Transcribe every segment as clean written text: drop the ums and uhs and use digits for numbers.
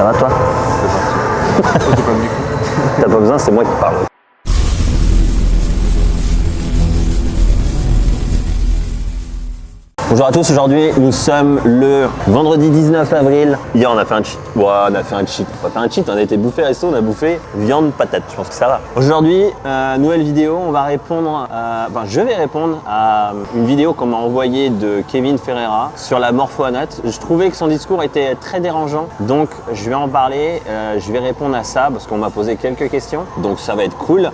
va toi? C'est parti. Toi, t'as pas de micro? T'as pas besoin, c'est moi qui parle. Bonjour à tous, aujourd'hui nous sommes le vendredi 19 avril. Hier on a fait un cheat. Ouais, on a fait un cheat. On a fait un cheat, on a été bouffé resto, on a bouffé viande, patate. Je pense que ça va. Aujourd'hui, nouvelle vidéo, on va répondre je vais répondre à une vidéo qu'on m'a envoyée de Kevin Ferreira sur la morpho-anatomie. Je trouvais que son discours était très dérangeant, donc je vais en parler. Je vais répondre à ça parce qu'on m'a posé quelques questions, donc ça va être cool.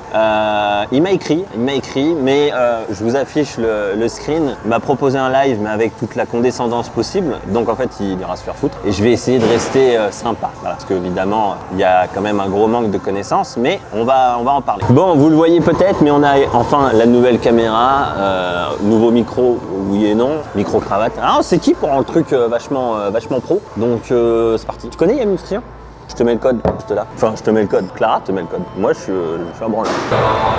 Il m'a écrit, mais je vous affiche le screen. Il m'a proposé un live, mais avec toute la condescendance possible, donc en fait il ira se faire foutre et je vais essayer de rester sympa, voilà. Parce qu'évidemment il y a quand même un gros manque de connaissances, mais on va en parler. Bon, vous le voyez peut-être, mais on a enfin la nouvelle caméra, nouveau micro, oui et non, micro cravate. Ah, c'est qui pour un truc vachement pro, donc c'est parti. Tu connais Yann Christian? Je te mets le code, juste là. Enfin, je te mets le code. Clara te met le code. Moi, je suis un branleur.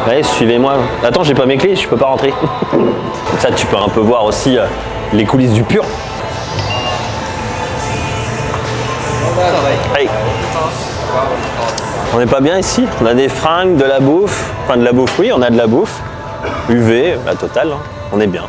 Allez, suivez-moi. Attends, j'ai pas mes clés, je peux pas rentrer. Comme ça, tu peux un peu voir aussi les coulisses du pur. Hey. On n'est pas bien ici. On a des fringues, de la bouffe. Enfin, de la bouffe, oui, on a de la bouffe. UV, la totale. Hein. On est bien.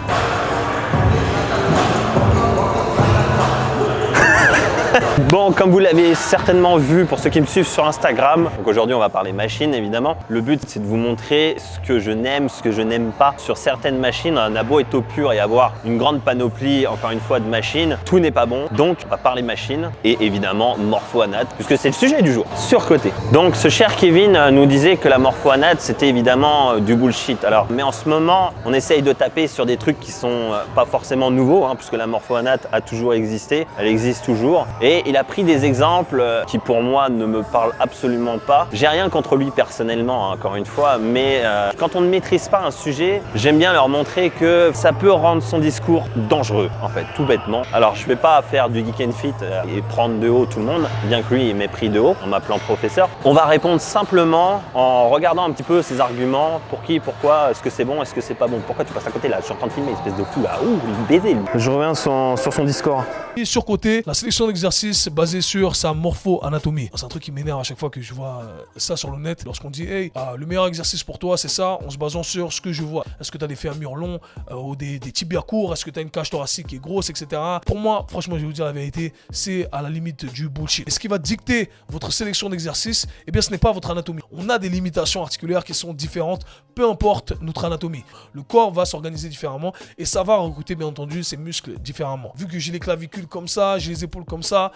Bon, comme vous l'avez certainement vu pour ceux qui me suivent sur Instagram, donc aujourd'hui on va parler machine évidemment. Le but c'est de vous montrer ce que je n'aime pas sur certaines machines. Un abo est au pur et avoir une grande panoplie, encore une fois, de machines, tout n'est pas bon. Donc on va parler machine et évidemment morpho-anat, puisque c'est le sujet du jour, surcoté. Donc ce cher Kevin nous disait que la morpho-anat c'était évidemment du bullshit. Alors, mais en ce moment on essaye de taper sur des trucs qui sont pas forcément nouveaux, hein, puisque la morpho-anat a toujours existé, elle existe toujours. Et il a pris des exemples qui pour moi ne me parlent absolument pas. J'ai rien contre lui personnellement, hein, encore une fois, mais quand on ne maîtrise pas un sujet, j'aime bien leur montrer que ça peut rendre son discours dangereux, en fait, tout bêtement. Alors je vais pas faire du geek and fit et prendre de haut tout le monde, bien que lui il m'ait pris de haut en m'appelant professeur. On va répondre simplement en regardant un petit peu ses arguments, pour qui, pourquoi, est-ce que c'est bon, est-ce que c'est pas bon. Pourquoi tu passes à côté là? Je suis en train de filmer, espèce de fou là. Ouh, il baisait lui. Je reviens sur son discours. Et sur côté, la sélection d'exercices basée sur sa morpho-anatomie. C'est un truc qui m'énerve à chaque fois que je vois ça sur le net. Lorsqu'on dit, hey, le meilleur exercice pour toi, c'est ça, en se basant sur ce que je vois. Est-ce que tu as des fémurs longs ou des tibias courts? Est-ce que tu as une cage thoracique qui est grosse, etc. Pour moi, franchement, je vais vous dire la vérité, c'est à la limite du bullshit. Et ce qui va dicter votre sélection d'exercices, eh bien, ce n'est pas votre anatomie. On a des limitations articulaires qui sont différentes, peu importe notre anatomie. Le corps va s'organiser différemment et ça va recruter, bien entendu, ses muscles différemment. Vu que j'ai les clavicules comme ça, j'ai les épaules comme ça,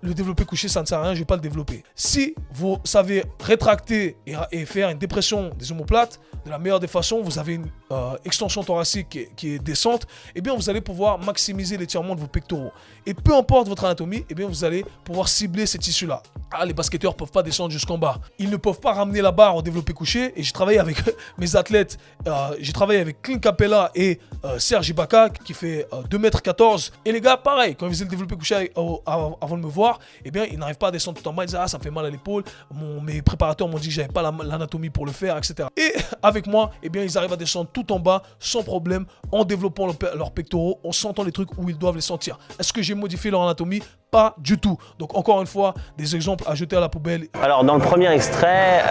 le développé couché, ça ne sert à rien, je ne vais pas le développer. Si vous savez rétracter et faire une dépression des omoplates, de la meilleure des façons, vous avez une extension thoracique qui est décente, eh bien vous allez pouvoir maximiser l'étirement de vos pectoraux. Et peu importe votre anatomie, eh bien vous allez pouvoir cibler ces tissus-là. Ah, les basketteurs ne peuvent pas descendre jusqu'en bas. Ils ne peuvent pas ramener la barre au développé couché. Et j'ai travaillé avec mes athlètes, j'ai travaillé avec Clint Capella et Serge Ibaka qui fait 2,14 m. Et les gars, pareil, quand ils faisaient le développé couché avant de me voir, eh bien ils n'arrivent pas à descendre tout en bas. Ils disent, ah, ça me fait mal à l'épaule. Mes préparateurs m'ont dit que j'avais pas l'anatomie pour le faire, etc. Et avec moi, eh bien ils arrivent à descendre tout en bas sans problème, en développant leurs pectoraux, en sentant les trucs où ils doivent les sentir. Est-ce que j'ai modifié leur anatomie? Pas du tout. Donc encore une fois, des exemples à jeter à la poubelle. Alors dans le premier extrait,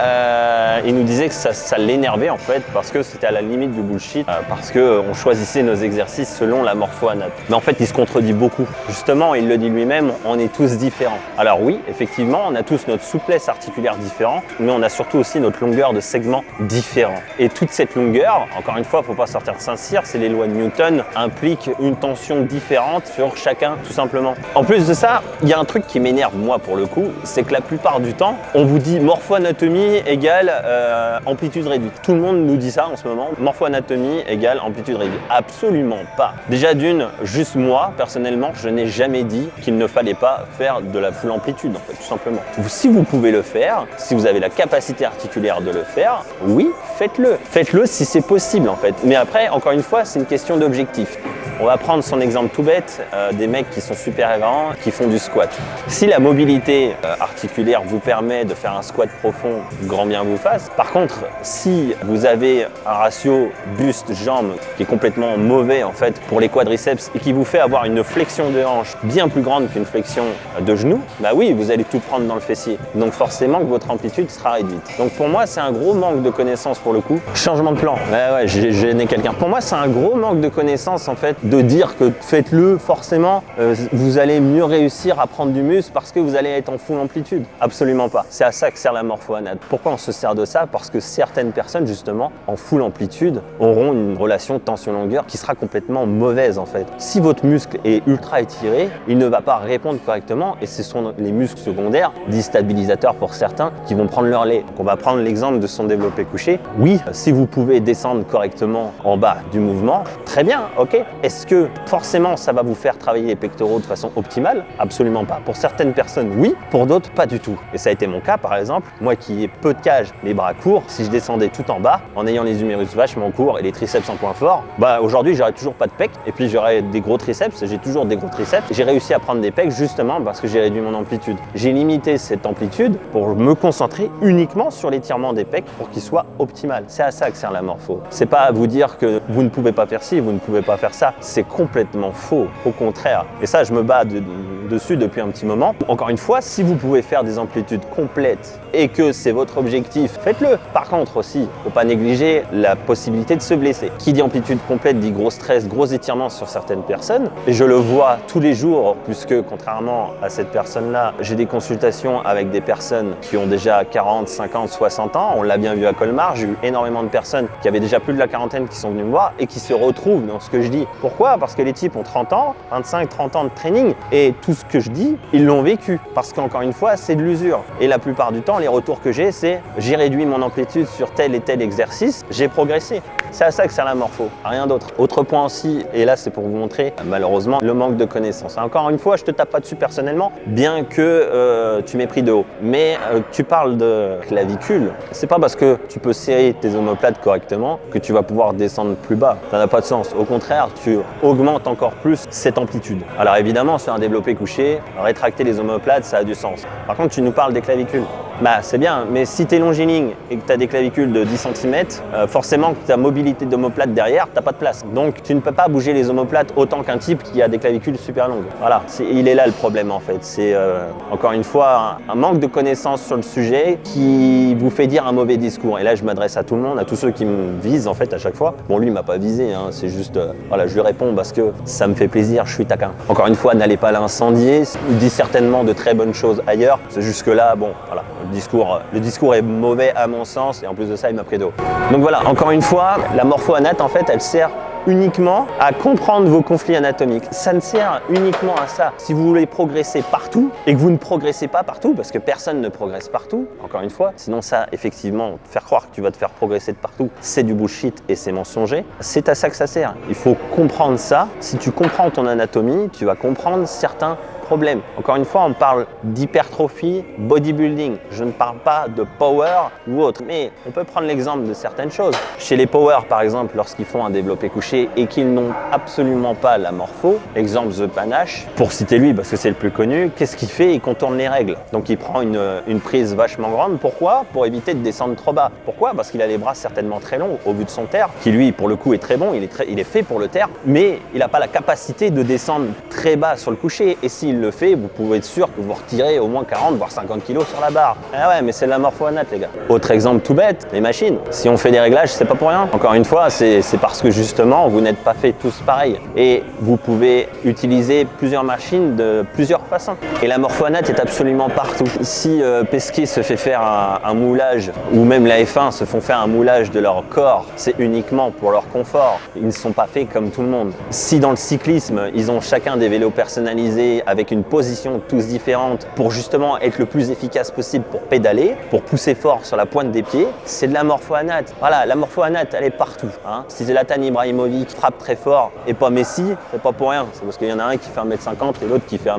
il nous disait que ça l'énervait en fait, parce que c'était à la limite du bullshit, parce qu'on choisissait nos exercices selon la morpho-anat. Mais en fait, il se contredit beaucoup. Justement, il le dit lui-même, on est tous différents. Alors oui, effectivement, on a tous notre souplesse articulaire différente, mais on a surtout aussi notre longueur de segment différente. Et toute cette longueur, encore une fois, il ne faut pas sortir de Saint-Cyr, c'est les lois de Newton, implique une tension différente sur chacun, tout simplement. En plus de ça, il y a un truc qui m'énerve moi pour le coup, c'est que la plupart du temps, on vous dit morpho-anatomie égale amplitude réduite. Tout le monde nous dit ça en ce moment, morpho-anatomie égale amplitude réduite. Absolument pas. Déjà d'une, juste moi, personnellement, je n'ai jamais dit qu'il ne fallait pas faire de la full amplitude en fait, tout simplement. Si vous pouvez le faire, si vous avez la capacité articulaire de le faire, oui, faites-le. Faites-le si c'est possible en fait. Mais après, encore une fois, c'est une question d'objectif. On va prendre son exemple tout bête, des mecs qui sont super grands, qui font du squat. Si la mobilité articulaire vous permet de faire un squat profond, grand bien vous fasse. Par contre, si vous avez un ratio buste-jambe qui est complètement mauvais en fait pour les quadriceps et qui vous fait avoir une flexion de hanche bien plus grande qu'une flexion de genou, bah oui, vous allez tout prendre dans le fessier. Donc forcément que votre amplitude sera réduite. Donc pour moi, c'est un gros manque de connaissances pour le coup. Changement de plan. Ouais, j'ai gêné quelqu'un. Pour moi, c'est un gros manque de connaissances en fait de dire que faites-le forcément, vous allez mieux réussir à prendre du muscle parce que vous allez être en full amplitude. Absolument pas. C'est à ça que sert la morpho-anat. Pourquoi on se sert de ça? Parce que certaines personnes justement en full amplitude auront une relation tension-longueur qui sera complètement mauvaise en fait. Si votre muscle est ultra étiré, il ne va pas répondre correctement et ce sont les muscles secondaires, dits stabilisateurs pour certains, qui vont prendre leur lait. Donc on va prendre l'exemple de son développé couché. Oui, si vous pouvez descendre correctement en bas du mouvement, très bien, ok. Est-ce que forcément ça va vous faire travailler les pectoraux de façon optimale? Absolument pas. Pour certaines personnes, oui, pour d'autres, pas du tout. Et ça a été mon cas par exemple, moi qui ai peu de cage, les bras courts, si je descendais tout en bas, en ayant les humérus vachement courts et les triceps en point fort, bah aujourd'hui j'aurais toujours pas de pecs et puis j'aurais des gros triceps, j'ai toujours des gros triceps. J'ai réussi à prendre des pecs justement parce que j'ai réduit mon amplitude. J'ai limité cette amplitude pour me concentrer uniquement sur l'étirement des pecs pour qu'il soit optimal. C'est à ça que sert la morpho. C'est pas à vous dire que vous ne pouvez pas faire ci, vous ne pouvez pas faire ça. C'est complètement faux, au contraire. Et ça, je me bats dessus depuis un petit moment. Encore une fois, si vous pouvez faire des amplitudes complètes et que c'est votre objectif, faites-le. Par contre aussi, faut pas négliger la possibilité de se blesser. Qui dit amplitude complète dit gros stress, gros étirement sur certaines personnes. Et je le vois tous les jours, puisque contrairement à cette personne-là, j'ai des consultations avec des personnes qui ont déjà 40, 50, 60 ans. On l'a bien vu à Colmar, j'ai eu énormément de personnes qui avaient déjà plus de la quarantaine qui sont venues me voir et qui se retrouvent dans ce que je dis. Pourquoi? Parce que les types ont 30 ans, 25, 30 ans de training et tout ce que je dis, ils l'ont vécu. Parce qu'encore une fois, c'est de l'usure. Et la plupart du temps, les retours que j'ai, c'est j'ai réduit mon amplitude sur tel et tel exercice, j'ai progressé. C'est à ça que sert la morpho, rien d'autre. Autre point aussi, et là c'est pour vous montrer malheureusement le manque de connaissances. Encore une fois, je te tape pas dessus personnellement, bien que tu m'aies pris de haut. Mais tu parles de clavicule, c'est pas parce que tu peux serrer tes omoplates correctement que tu vas pouvoir descendre plus bas. Ça n'a pas de sens. Au contraire, tu augmentes encore plus cette amplitude. Alors évidemment, sur un développé couché, rétracter les omoplates, ça a du sens. Par contre, tu nous parles des clavicules. Bah c'est bien, mais si tu es longiligne et que tu as des clavicules de 10 cm, forcément que ta mobilité d'omoplate derrière, tu n'as pas de place. Donc tu ne peux pas bouger les omoplates autant qu'un type qui a des clavicules super longues. Voilà, il est là le problème en fait. C'est encore une fois un manque de connaissances sur le sujet qui vous fait dire un mauvais discours. Et là je m'adresse à tout le monde, à tous ceux qui me visent en fait à chaque fois. Bon lui il m'a pas visé, hein, c'est juste, voilà, je lui réponds parce que ça me fait plaisir, je suis taquin. Encore une fois, n'allez pas l'incendier, il dit certainement de très bonnes choses ailleurs. C'est jusque là, bon, voilà. Le discours est mauvais à mon sens et en plus de ça, il m'a pris de haut. Donc voilà, encore une fois, la morpho-anat, en fait, elle sert uniquement à comprendre vos conflits anatomiques. Ça ne sert uniquement à ça. Si vous voulez progresser partout et que vous ne progressez pas partout, parce que personne ne progresse partout, encore une fois, sinon ça, effectivement, faire croire que tu vas te faire progresser de partout, c'est du bullshit et c'est mensonger. C'est à ça que ça sert. Il faut comprendre ça. Si tu comprends ton anatomie, tu vas comprendre certains problème. Encore une fois, on parle d'hypertrophie, bodybuilding. Je ne parle pas de power ou autre, mais on peut prendre l'exemple de certaines choses. Chez les power, par exemple, lorsqu'ils font un développé couché et qu'ils n'ont absolument pas la morpho, exemple The Panache, pour citer lui parce que c'est le plus connu, qu'est-ce qu'il fait? Il contourne les règles. Donc il prend une prise vachement grande. Pourquoi? Pour éviter de descendre trop bas. Pourquoi? Parce qu'il a les bras certainement très longs au vu de son terre, qui lui, pour le coup, est très bon. Il est fait pour le terre, mais il n'a pas la capacité de descendre très bas sur le couché. Et s'il le fait, vous pouvez être sûr que vous retirez au moins 40 voire 50 kg sur la barre. Ah ouais, mais c'est de la morpho-anat les gars. Autre exemple tout bête, les machines. Si on fait des réglages, c'est pas pour rien. Encore une fois, c'est parce que justement vous n'êtes pas fait tous pareil. Et vous pouvez utiliser plusieurs machines de plusieurs façons. Et la morpho-anat est absolument partout. Si Pesquet se fait faire un moulage, ou même la F1 se font faire un moulage de leur corps, c'est uniquement pour leur confort. Ils ne sont pas faits comme tout le monde. Si dans le cyclisme, ils ont chacun des vélos personnalisés avec avec une position tous différente pour justement être le plus efficace possible pour pédaler, pour pousser fort sur la pointe des pieds, c'est de la morpho-anat. Voilà, la morpho-anat, elle est partout. Hein. Si Zlatan Ibrahimovic frappe très fort et pas Messi, c'est pas pour rien. C'est parce qu'il y en a un qui fait 1m50 et l'autre qui fait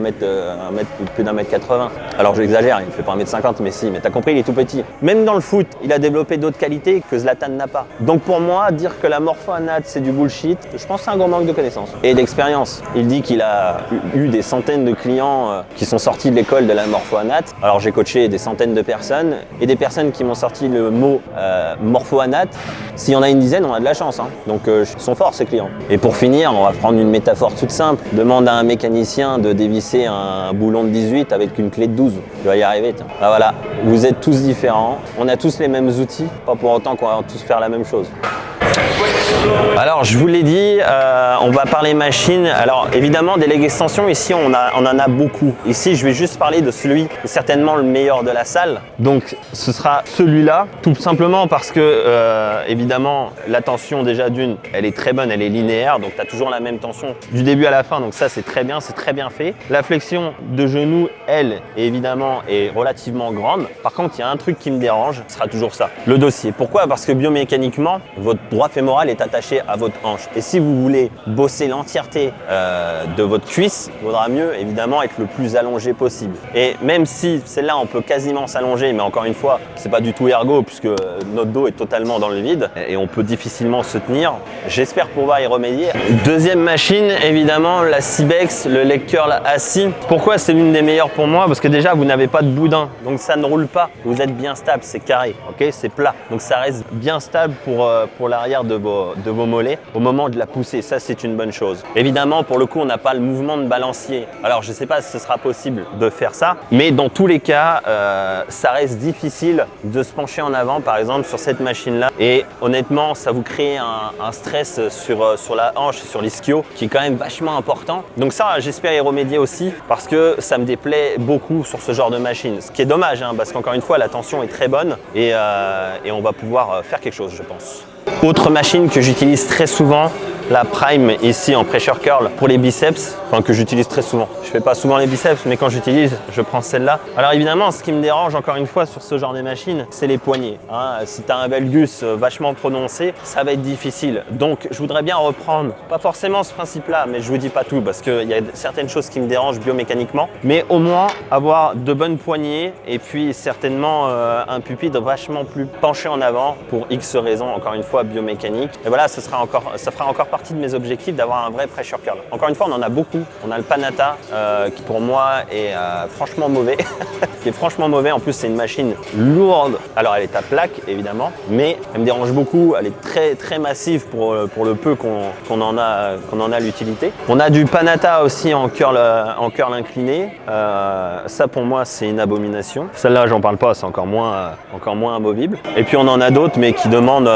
plus d'1m80. Alors j'exagère, il fait pas 1m50 Messi, mais t'as compris, il est tout petit. Même dans le foot, il a développé d'autres qualités que Zlatan n'a pas. Donc pour moi, dire que la morpho-anat c'est du bullshit, je pense que c'est un gros manque de connaissances et d'expérience. Il dit qu'il a eu des centaines de clients qui sont sortis de l'école de la morpho-anat. Alors j'ai coaché des centaines de personnes et des personnes qui m'ont sorti le mot morpho-anat. S'il y en a une dizaine, on a de la chance. Hein. Donc ils sont forts ces clients. Et pour finir, on va prendre une métaphore toute simple. Demande à un mécanicien de dévisser un boulon de 18 avec une clé de 12. Il va y arriver. Ah, voilà, vous êtes tous différents. On a tous les mêmes outils, pas pour autant qu'on va tous faire la même chose. Alors je vous l'ai dit, on va parler machine. Alors évidemment des legs extensions ici on en a beaucoup. Ici je vais juste parler de celui qui est certainement le meilleur de la salle. Donc ce sera celui-là, tout simplement parce que évidemment la tension déjà d'une, elle est très bonne, elle est linéaire, donc tu as toujours la même tension du début à la fin, donc ça c'est très bien fait. La flexion de genou, elle évidemment est relativement grande. Par contre il y a un truc qui me dérange, ce sera toujours ça, le dossier. Pourquoi? Parce que biomécaniquement, votre droit fémoral est attaché à votre hanche. Et si vous voulez bosser l'entièreté de votre cuisse, il vaudra mieux évidemment être le plus allongé possible. Et même si celle-là on peut quasiment s'allonger, mais encore une fois, c'est pas du tout ergo puisque notre dos est totalement dans le vide et on peut difficilement se tenir. J'espère pouvoir y remédier. Deuxième machine, évidemment, la Cybex, le leg curl assis. Pourquoi c'est l'une des meilleures pour moi? Parce que déjà vous n'avez pas de boudin, donc ça ne roule pas. Vous êtes bien stable, c'est carré, ok, c'est plat. Donc ça reste bien stable pour l'arrière de vos mollets au moment de la poussée. Ça, c'est une bonne chose. Évidemment, pour le coup, on n'a pas le mouvement de balancier. Alors, je ne sais pas si ce sera possible de faire ça, mais dans tous les cas, ça reste difficile de se pencher en avant, par exemple, sur cette machine-là. Et honnêtement, ça vous crée un stress sur la hanche et sur l'ischio qui est quand même vachement important. Donc ça, j'espère y remédier aussi parce que ça me déplaît beaucoup sur ce genre de machine. Ce qui est dommage, hein, parce qu'encore une fois, la tension est très bonne et on va pouvoir faire quelque chose, je pense. Autre machine que j'utilise très souvent, la Prime ici en pressure curl pour les biceps, enfin que j'utilise très souvent. Je fais pas souvent les biceps, mais quand j'utilise, je prends celle-là. Alors évidemment, ce qui me dérange encore une fois sur ce genre de machine, c'est les poignets. Hein. Si tu as un valgus vachement prononcé, ça va être difficile. Donc je voudrais bien reprendre, pas forcément ce principe-là, mais je vous dis pas tout parce qu'il y a certaines choses qui me dérangent biomécaniquement, mais au moins avoir de bonnes poignées et puis certainement un pupitre vachement plus penché en avant pour X raisons, encore une fois biomécanique. Et voilà, ça fera encore partie de mes objectifs d'avoir un vrai pressure curl. Encore une fois, on en a beaucoup. On a le Panatta qui pour moi est franchement mauvais. Qui est franchement mauvais. En plus, c'est une machine lourde. Alors, elle est à plaque, évidemment, mais elle me dérange beaucoup. Elle est très, très massive pour le peu qu'on en a l'utilité. On a du Panatta aussi en curl incliné. Ça, pour moi, c'est une abomination. Celle-là, j'en parle pas. C'est encore moins amovible. Et puis, on en a d'autres, mais qui demandent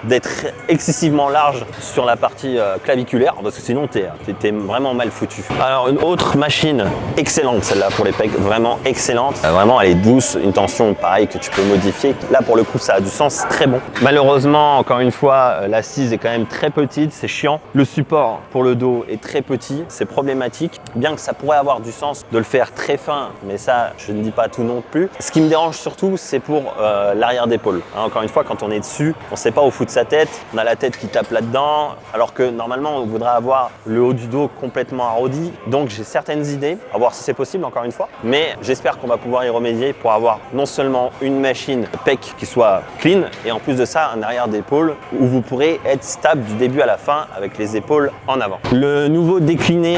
d'être excessivement large sur la partie claviculaire parce que sinon t'es vraiment mal foutu. Alors une autre machine excellente, celle-là pour les pecs, vraiment excellente, vraiment elle est douce, une tension pareil que tu peux modifier. Là pour le coup ça a du sens, c'est très bon. Malheureusement encore une fois l'assise est quand même très petite, c'est chiant. Le support pour le dos est très petit, c'est problématique, bien que ça pourrait avoir du sens de le faire très fin, mais ça je ne dis pas tout non plus. Ce qui me dérange surtout c'est pour l'arrière d'épaule. Hein, encore une fois quand on est dessus, on ne sait pas au fond de sa tête, on a la tête qui tape là-dedans, alors que normalement on voudrait avoir le haut du dos complètement arrondi. Donc j'ai certaines idées, à voir si c'est possible encore une fois, mais j'espère qu'on va pouvoir y remédier pour avoir non seulement une machine pec qui soit clean, et en plus de ça un arrière d'épaule où vous pourrez être stable du début à la fin avec les épaules en avant. Le nouveau décliné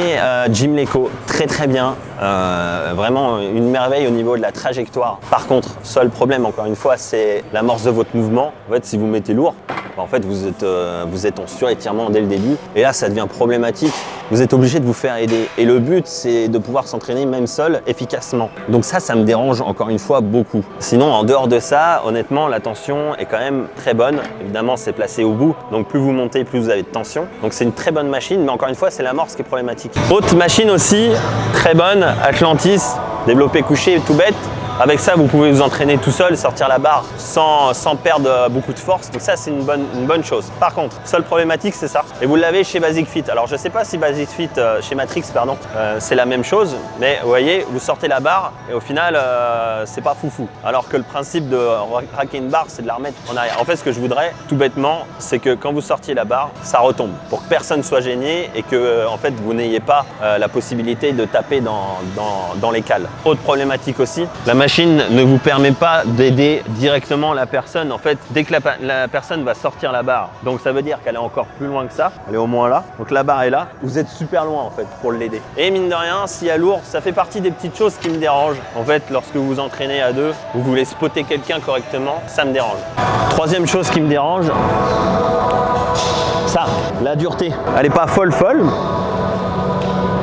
Gymleco, très bien, vraiment une merveille au niveau de la trajectoire. Par contre, seul problème encore une fois, c'est l'amorce de votre mouvement. En fait, si vous mettez lourd, en fait vous êtes en surétirement dès le début et là ça devient problématique. Vous êtes obligé de vous faire aider et le but c'est de pouvoir s'entraîner même seul efficacement. Donc ça me dérange encore une fois beaucoup. Sinon en dehors de ça, honnêtement la tension est quand même très bonne. Évidemment c'est placé au bout, donc plus vous montez plus vous avez de tension. Donc c'est une très bonne machine, mais encore une fois c'est l'amorce qui est problématique. Autre machine aussi très bonne, Atlantis, développé couché tout bête. Avec ça, vous pouvez vous entraîner tout seul, sortir la barre sans perdre beaucoup de force. Donc ça, c'est une bonne chose. Par contre, seule problématique, c'est ça. Et vous l'avez chez Basic Fit. Alors, je ne sais pas si Basic Fit, chez Matrix, pardon, c'est la même chose. Mais vous voyez, vous sortez la barre et au final, c'est pas foufou. Alors que le principe de raquer une barre, c'est de la remettre en arrière. En fait, ce que je voudrais, tout bêtement, c'est que quand vous sortiez la barre, ça retombe. Pour que personne soit gêné et que, en fait, vous n'ayez pas la possibilité de taper dans les cales. Autre problématique aussi, la machine ne vous permet pas d'aider directement la personne. En fait, dès que la personne va sortir la barre, donc ça veut dire qu'elle est encore plus loin que ça, elle est au moins là, donc la barre est là, vous êtes super loin en fait pour l'aider. Et mine de rien, s'il y a lourd, ça fait partie des petites choses qui me dérangent. En fait, lorsque vous vous entraînez à deux, vous voulez spotter quelqu'un correctement, ça me dérange. Troisième chose qui me dérange, ça, la dureté. Elle n'est pas folle,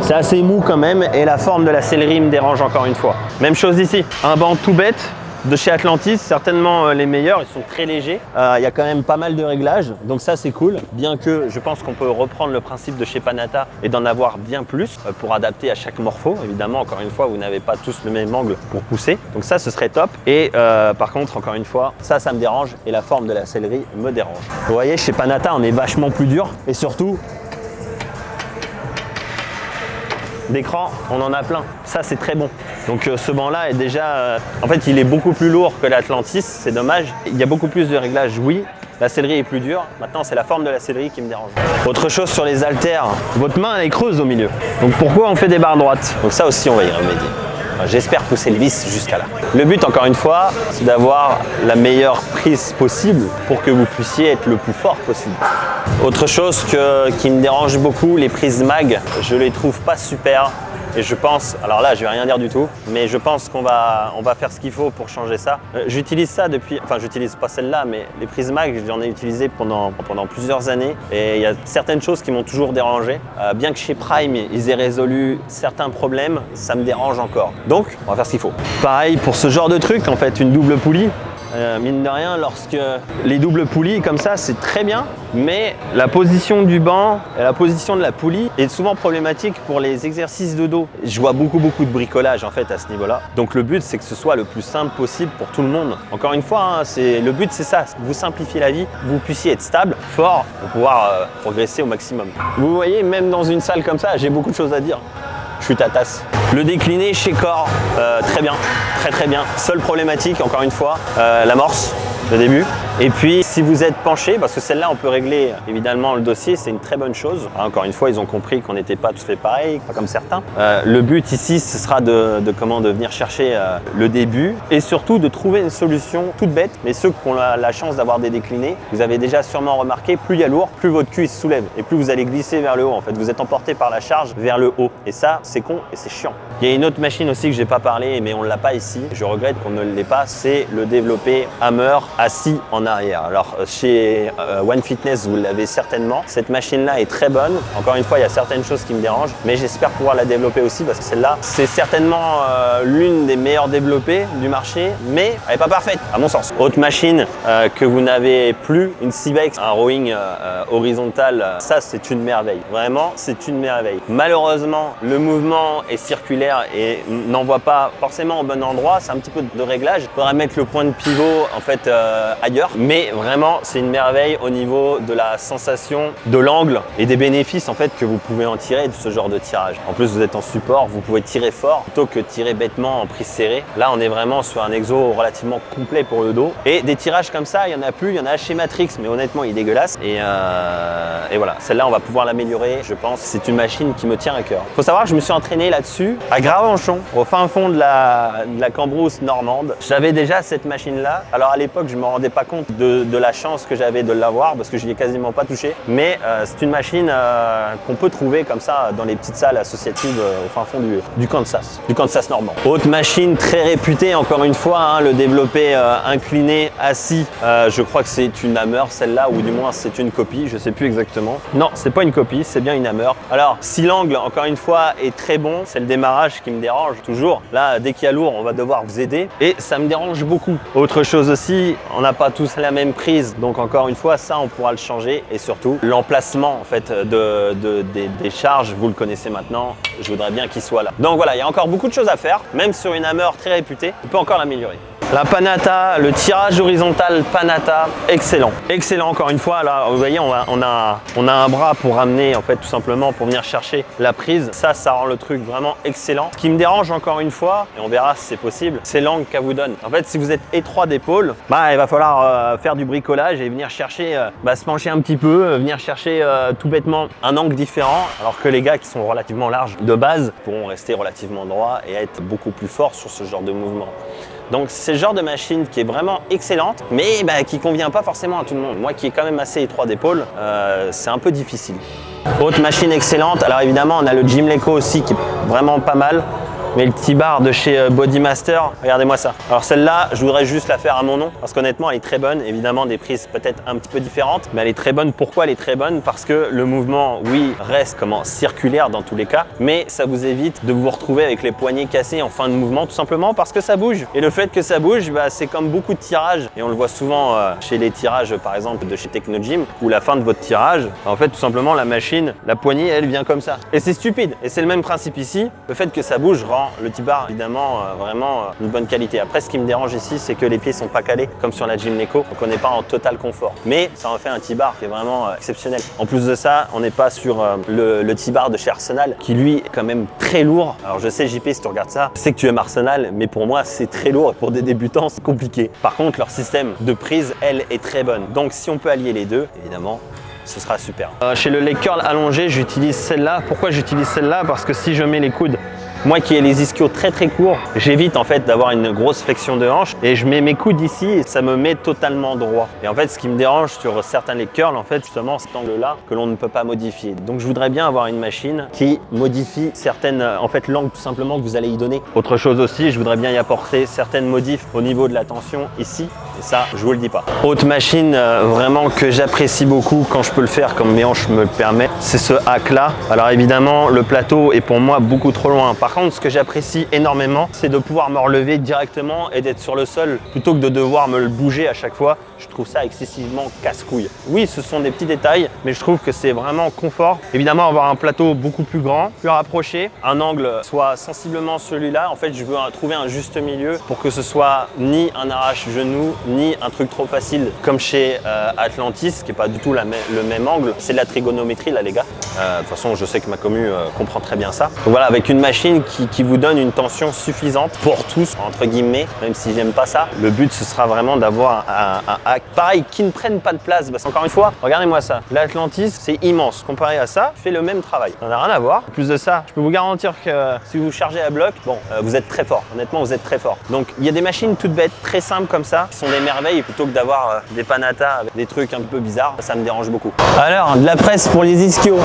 c'est assez mou quand même et la forme de la sellerie me dérange encore une fois. Même chose ici, un banc tout bête de chez Atlantis, certainement les meilleurs, ils sont très légers. Il y a quand même pas mal de réglages, donc ça c'est cool. Bien que je pense qu'on peut reprendre le principe de chez Panatta et d'en avoir bien plus pour adapter à chaque morpho. Évidemment, encore une fois, vous n'avez pas tous le même angle pour pousser, donc ça ce serait top. Et par contre, encore une fois, ça me dérange et la forme de la sellerie me dérange. Vous voyez, chez Panatta, on est vachement plus dur et surtout, d'écran, on en a plein. Ça, c'est très bon. Donc ce banc-là est déjà... en fait, il est beaucoup plus lourd que l'Atlantis, c'est dommage. Il y a beaucoup plus de réglages, oui. La sellerie est plus dure. Maintenant, c'est la forme de la sellerie qui me dérange. Autre chose sur les haltères, votre main, elle est creuse au milieu. Donc pourquoi on fait des barres droites? Donc ça aussi, on va y remédier. J'espère pousser le vis jusqu'à là. Le but, encore une fois, c'est d'avoir la meilleure prise possible pour que vous puissiez être le plus fort possible. Autre chose qui me dérange beaucoup, les prises mag, je les trouve pas super. Et je pense, alors là je vais rien dire du tout, mais je pense qu'on va faire ce qu'il faut pour changer ça. J'utilise ça depuis, enfin j'utilise pas celle-là, mais les prises mag, j'en ai utilisé pendant plusieurs années. Et il y a certaines choses qui m'ont toujours dérangé. Bien que chez Prime, ils aient résolu certains problèmes, ça me dérange encore. Donc, on va faire ce qu'il faut. Pareil pour ce genre de truc, en fait, une double poulie. Mine de rien, lorsque les doubles poulies comme ça, c'est très bien, mais la position du banc et la position de la poulie est souvent problématique pour les exercices de dos. Je vois beaucoup de bricolage en fait à ce niveau-là. Donc le but, c'est que ce soit le plus simple possible pour tout le monde. Encore une fois, le but c'est ça, vous simplifiez la vie, vous puissiez être stable, fort, pour pouvoir progresser au maximum. Vous voyez, même dans une salle comme ça, j'ai beaucoup de choses à dire. Je suis ta tasse. Le décliné chez Core, très bien, très bien. Seule problématique, encore une fois, l'amorce, le début. Et puis, si vous êtes penché, parce que celle-là, on peut régler évidemment le dossier, c'est une très bonne chose. Encore une fois, ils ont compris qu'on n'était pas tous fait pareil, pas comme certains. Le but ici, ce sera de venir chercher le début et surtout de trouver une solution toute bête. Mais ceux qui ont la chance d'avoir des déclinés, vous avez déjà sûrement remarqué, plus il y a lourd, plus votre cul il se soulève et plus vous allez glisser vers le haut. En fait, vous êtes emporté par la charge vers le haut. Et ça, c'est con et c'est chiant. Il y a une autre machine aussi que j'ai pas parlé, mais on ne l'a pas ici. Je regrette qu'on ne l'ait pas. C'est le développé hammer assis en arrière. Alors chez One Fitness, vous l'avez certainement. Cette machine-là est très bonne. Encore une fois, il y a certaines choses qui me dérangent, mais j'espère pouvoir la développer aussi parce que celle-là, c'est certainement l'une des meilleures développées du marché, mais elle n'est pas parfaite, à mon sens. Autre machine que vous n'avez plus, une Cybex, un rowing horizontal, ça c'est une merveille. Vraiment, c'est une merveille. Malheureusement, le mouvement est circulaire et n'envoie pas forcément au bon endroit. C'est un petit peu de réglage. Il faudrait mettre le point de pivot en fait ailleurs, mais vraiment c'est une merveille au niveau de la sensation, de l'angle et des bénéfices en fait que vous pouvez en tirer de ce genre de tirage. En plus, vous êtes en support, vous pouvez tirer fort plutôt que tirer bêtement en prise serrée. Là, on est vraiment sur un exo relativement complet pour le dos. Et des tirages comme ça, il y en a plus. Il y en a chez Matrix, mais honnêtement, il est dégueulasse. Et voilà, celle-là, on va pouvoir l'améliorer, je pense. C'est une machine qui me tient à cœur. Faut savoir que je me suis entraîné là-dessus à Gravenchon, au fin fond de la Cambrousse normande. J'avais déjà cette machine-là. Alors à l'époque, je me rendais pas compte de la chance que j'avais de l'avoir parce que je n'y ai quasiment pas touché. Mais c'est une machine qu'on peut trouver comme ça dans les petites salles associatives au fin fond du Kansas normand. Autre machine très réputée, encore une fois, hein, le développé incliné assis. Je crois que c'est une hammer celle-là, ou du moins c'est une copie, je sais plus exactement. Non, c'est pas une copie, c'est bien une hammer. Alors si l'angle, encore une fois, est très bon, c'est le démarrage. tirage qui me dérange toujours. Là, dès qu'il y a lourd, on va devoir vous aider et ça me dérange beaucoup. Autre chose aussi, on n'a pas tous la même prise, donc encore une fois, ça on pourra le changer et surtout l'emplacement en fait des charges, vous le connaissez maintenant, je voudrais bien qu'il soit là. Donc voilà, il y a encore beaucoup de choses à faire, même sur une Hammer très réputée, on peut encore l'améliorer. La Panata, le tirage horizontal Panata, excellent. Excellent encore une fois, là vous voyez on a un bras pour ramener en fait tout simplement pour venir chercher la prise. Ça rend le truc vraiment excellent. Ce qui me dérange encore une fois, et on verra si c'est possible, c'est l'angle qu'elle vous donne. En fait si vous êtes étroit d'épaule, il va falloir faire du bricolage et venir chercher, se pencher un petit peu, venir chercher tout bêtement un angle différent, alors que les gars qui sont relativement larges de base pourront rester relativement droits et être beaucoup plus forts sur ce genre de mouvement. Donc c'est le genre de machine qui est vraiment excellente, mais qui convient pas forcément à tout le monde. Moi qui est quand même assez étroit d'épaule, c'est un peu difficile. Autre machine excellente, alors évidemment on a le Gymleco aussi qui est vraiment pas mal. Mais le T-bar de chez Bodymaster, regardez-moi ça. Alors celle-là, je voudrais juste la faire à mon nom parce qu'honnêtement, elle est très bonne. Évidemment, des prises peut-être un petit peu différentes, mais elle est très bonne. Pourquoi elle est très bonne? Parce que le mouvement, oui, reste circulaire dans tous les cas, mais ça vous évite de vous retrouver avec les poignets cassés en fin de mouvement, tout simplement parce que ça bouge. Et le fait que ça bouge, c'est comme beaucoup de tirages, et on le voit souvent chez les tirages, par exemple, de chez Technogym, où la fin de votre tirage, en fait, tout simplement, la machine, la poignée, elle vient comme ça. Et c'est stupide. Et c'est le même principe ici. Le fait que ça bouge rend le T-bar évidemment vraiment une bonne qualité. Après ce qui me dérange ici c'est que les pieds sont pas calés comme sur la Gymleco, donc on n'est pas en total confort. Mais ça en fait un T-bar qui est vraiment exceptionnel. En plus de ça, on n'est pas sur le T-bar de chez Arsenal qui lui est quand même très lourd. Alors je sais JP si tu regardes ça, je sais que tu aimes Arsenal, mais pour moi c'est très lourd et pour des débutants c'est compliqué. Par contre leur système de prise elle est très bonne. Donc si on peut allier les deux, évidemment ce sera super. Chez le leg curl allongé, j'utilise celle-là. Pourquoi j'utilise celle-là? Parce que si je mets les coudes, moi qui ai les ischios très courts, j'évite en fait d'avoir une grosse flexion de hanche et je mets mes coudes ici et ça me met totalement droit. Et en fait ce qui me dérange sur certains leg curls, en fait justement cet angle-là que l'on ne peut pas modifier. Donc je voudrais bien avoir une machine qui modifie certaines, en fait l'angle tout simplement que vous allez y donner. Autre chose aussi, je voudrais bien y apporter certaines modifs au niveau de la tension ici. Et ça, je vous le dis pas. Autre machine vraiment que j'apprécie beaucoup quand je peux le faire, comme mes hanches me le permettent, c'est ce hack là. Alors évidemment, le plateau est pour moi beaucoup trop loin. Par contre, ce que j'apprécie énormément, c'est de pouvoir me relever directement et d'être sur le sol plutôt que de devoir me le bouger à chaque fois. Je trouve ça excessivement casse-couille. Oui, ce sont des petits détails, mais je trouve que c'est vraiment confort. Évidemment, avoir un plateau beaucoup plus grand, plus rapproché, un angle soit sensiblement celui-là. En fait, je veux trouver un juste milieu pour que ce soit ni un arrache-genou, ni un truc trop facile comme chez Atlantis, qui n'est pas du tout le même angle. C'est de la trigonométrie là les gars. De toute façon, je sais que ma commu comprend très bien ça. Donc voilà, avec une machine qui vous donne une tension suffisante pour tous, entre guillemets, même si j'aime pas ça. Le but, ce sera vraiment d'avoir un hack pareil, qui ne prenne pas de place. Parce qu'encore une fois, regardez-moi ça. L'Atlantis, c'est immense. Comparé à ça, fait le même travail. Ça n'a rien à voir. En plus de ça, je peux vous garantir que si vous chargez à bloc, bon, vous êtes très fort. Honnêtement, vous êtes très fort. Donc, il y a des machines toutes bêtes, très simples comme ça, qui sont des merveilles, plutôt que d'avoir des Panata avec des trucs un peu bizarres. Ça me dérange beaucoup. Alors, de la presse pour les ischios.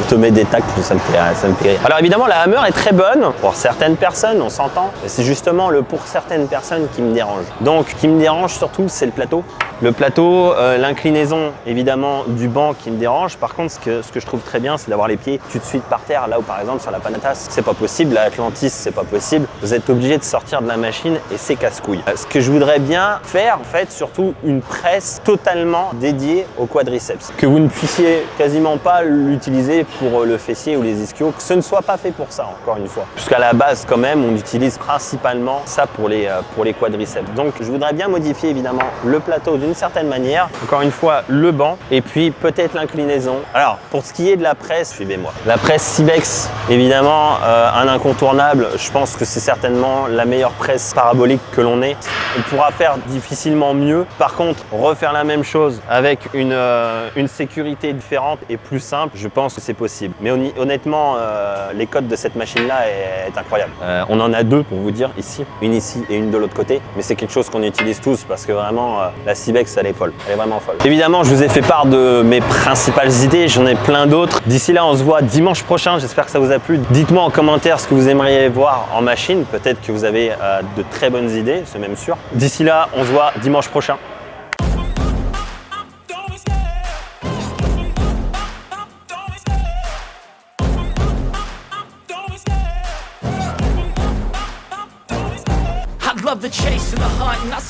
Te mets des tacles, ça me fait rire. Alors évidemment, la Hammer est très bonne pour certaines personnes, on s'entend. C'est justement le pour certaines personnes qui me dérange. Donc, ce qui me dérange surtout, c'est le plateau. Le plateau, l'inclinaison évidemment du banc qui me dérange. Par contre, ce que je trouve très bien, c'est d'avoir les pieds tout de suite par terre. Là où par exemple sur la Panata, c'est pas possible. La Atlantis, c'est pas possible. Vous êtes obligé de sortir de la machine et c'est casse-couille. Ce que je voudrais bien faire, en fait, surtout une presse totalement dédiée au quadriceps. Que vous ne puissiez quasiment pas l'utiliser pour le fessier ou les ischios. Que ce ne soit pas fait pour ça, encore une fois. Puisqu'à la base, quand même, on utilise principalement ça pour les quadriceps. Donc, je voudrais bien modifier évidemment le plateau d'une certaine manière. Encore une fois, le banc et puis peut-être l'inclinaison. Alors, pour ce qui est de la presse, suivez-moi. La presse Cybex, évidemment, un incontournable. Je pense que c'est certainement la meilleure presse parabolique que l'on ait. On pourra faire difficilement mieux. Par contre, refaire la même chose avec une sécurité différente et plus simple, je pense que c'est possible. Mais honnêtement, les codes de cette machine-là est incroyable. On en a deux pour vous dire ici, une ici et une de l'autre côté. Mais c'est quelque chose qu'on utilise tous parce que vraiment, la Cybex, elle est folle. Elle est vraiment folle. Évidemment, je vous ai fait part de mes principales idées. J'en ai plein d'autres. D'ici là, on se voit dimanche prochain. J'espère que ça vous a plu. Dites-moi en commentaire ce que vous aimeriez voir en machine. Peut-être que vous avez de très bonnes idées, c'est même sûr. D'ici là, on se voit dimanche prochain. Don't be scared. chasing the hunt, and I